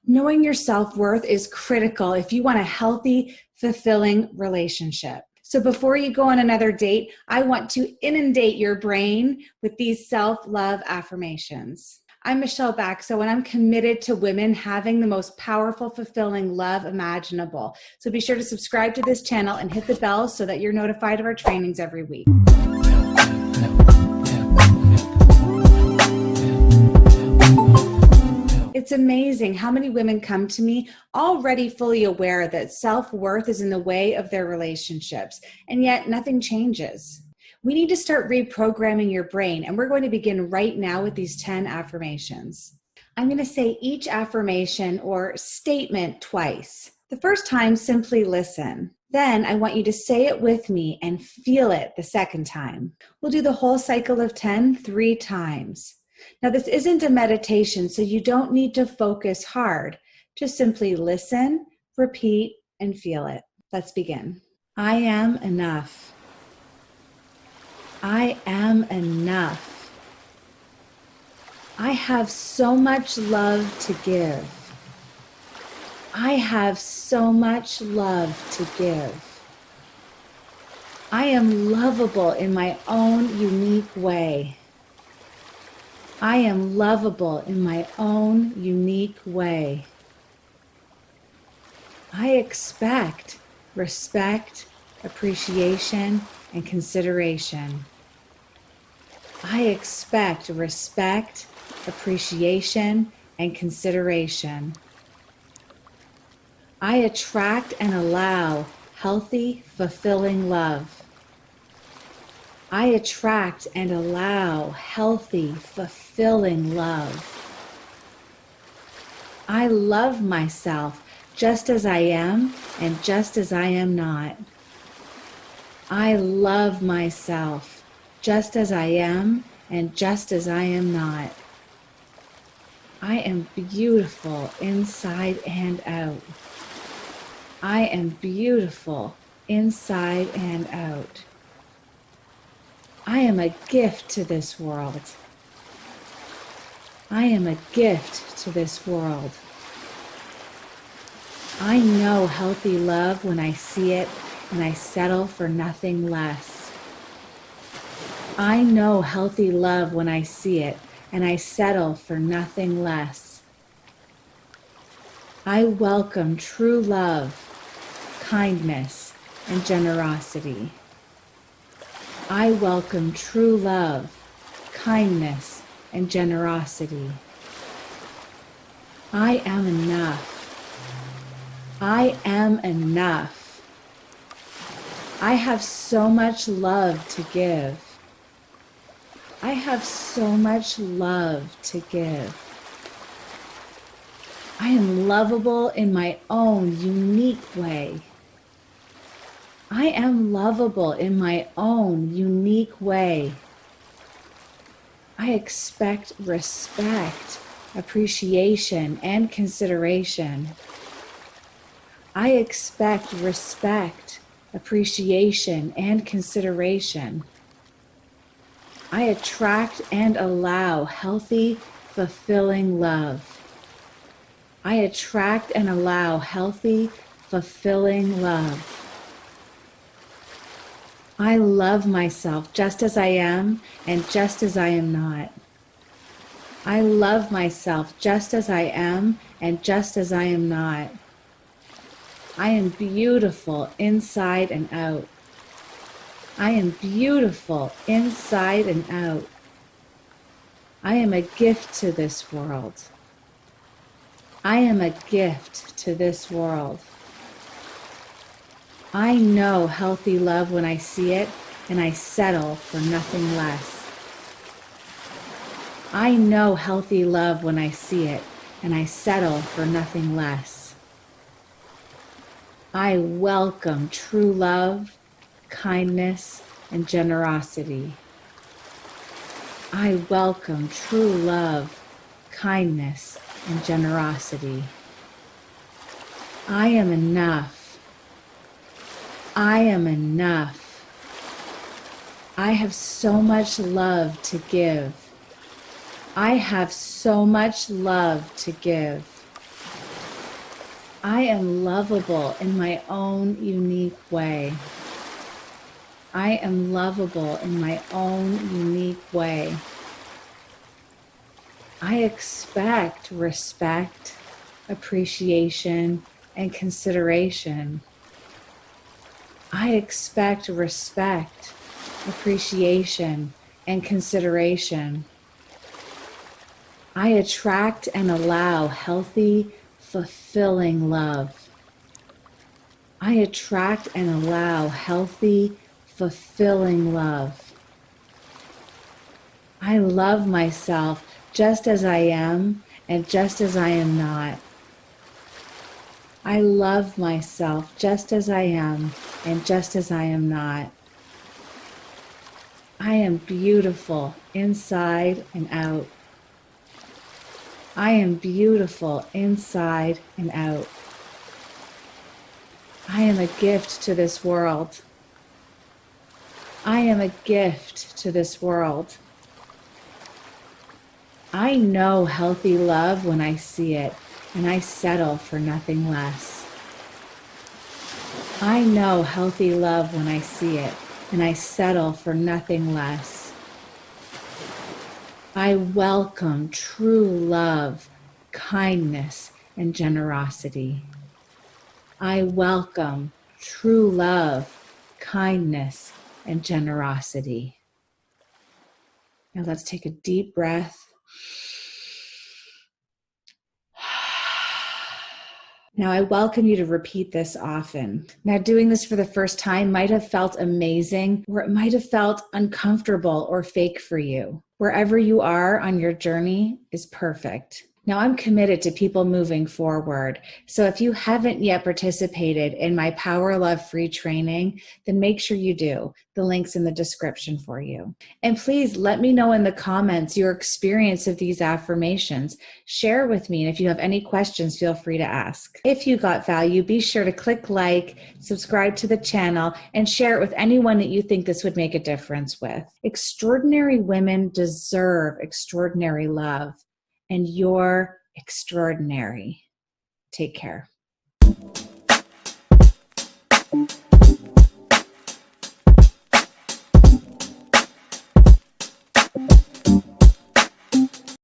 Knowing your self-worth is critical if you want a healthy, fulfilling relationship. So before you go on another date, I want to inundate your brain with these self-love affirmations. I'm Michelle Baxo, and I'm committed to women having the most powerful, fulfilling love imaginable. So be sure to subscribe to this channel and hit the bell so that you're notified of our trainings every week. It's amazing how many women come to me already fully aware that self-worth is in the way of their relationships, and yet nothing changes. We need to start reprogramming your brain, and we're going to begin right now with these 10 affirmations. I'm going to say each affirmation or statement twice. The first time, simply listen. Then I want you to say it with me and feel it the second time. We'll do the whole cycle of 10 3 times. Now, this isn't a meditation, so you don't need to focus hard. Just simply listen, repeat, and feel it. Let's begin. I am enough. I am enough. I have so much love to give. I have so much love to give. I am lovable in my own unique way. I am lovable in my own unique way. I expect respect, appreciation, and consideration. I expect respect, appreciation, and consideration. I attract and allow healthy, fulfilling love. I attract and allow healthy, fulfilling love. I love myself just as I am and just as I am not. I love myself just as I am and just as I am not. I am beautiful inside and out. I am beautiful inside and out. I am a gift to this world. I am a gift to this world. I know healthy love when I see it, and I settle for nothing less. I know healthy love when I see it, and I settle for nothing less. I welcome true love, kindness, and generosity. I welcome true love, kindness, and generosity. I am enough. I am enough. I have so much love to give. I have so much love to give. I am lovable in my own unique way. I am lovable in my own unique way. I expect respect, appreciation, and consideration. I expect respect, appreciation, and consideration. I attract and allow healthy, fulfilling love. I attract and allow healthy, fulfilling love. I love myself just as I am and just as I am not. I love myself just as I am and just as I am not. I am beautiful inside and out. I am beautiful inside and out. I am a gift to this world. I am a gift to this world. I know healthy love when I see it, and I settle for nothing less. I know healthy love when I see it, and I settle for nothing less. I welcome true love, kindness, and generosity. I welcome true love, kindness, and generosity. I am enough. I am enough. I have so much love to give. I have so much love to give. I am lovable in my own unique way. I am lovable in my own unique way. I expect respect, appreciation, and consideration. I expect respect, appreciation, and consideration. I attract and allow healthy, fulfilling love. I attract and allow healthy, fulfilling love. I love myself just as I am and just as I am not. I love myself just as I am and just as I am not. I am beautiful inside and out. I am beautiful inside and out. I am a gift to this world. I am a gift to this world. I know healthy love when I see it, and I settle for nothing less. I know healthy love when I see it, and I settle for nothing less. I welcome true love, kindness, and generosity. I welcome true love, kindness, and generosity. Now let's take a deep breath. Now, I welcome you to repeat this often. Now, doing this for the first time might have felt amazing, or it might have felt uncomfortable or fake for you. Wherever you are on your journey is perfect. Now, I'm committed to people moving forward. So if you haven't yet participated in my Power Love free training, then make sure you do. The link's in the description for you. And please let me know in the comments your experience of these affirmations. Share with me, and if you have any questions, feel free to ask. If you got value, be sure to click like, subscribe to the channel, and share it with anyone that you think this would make a difference with. Extraordinary women deserve extraordinary love. And you're extraordinary. Take care.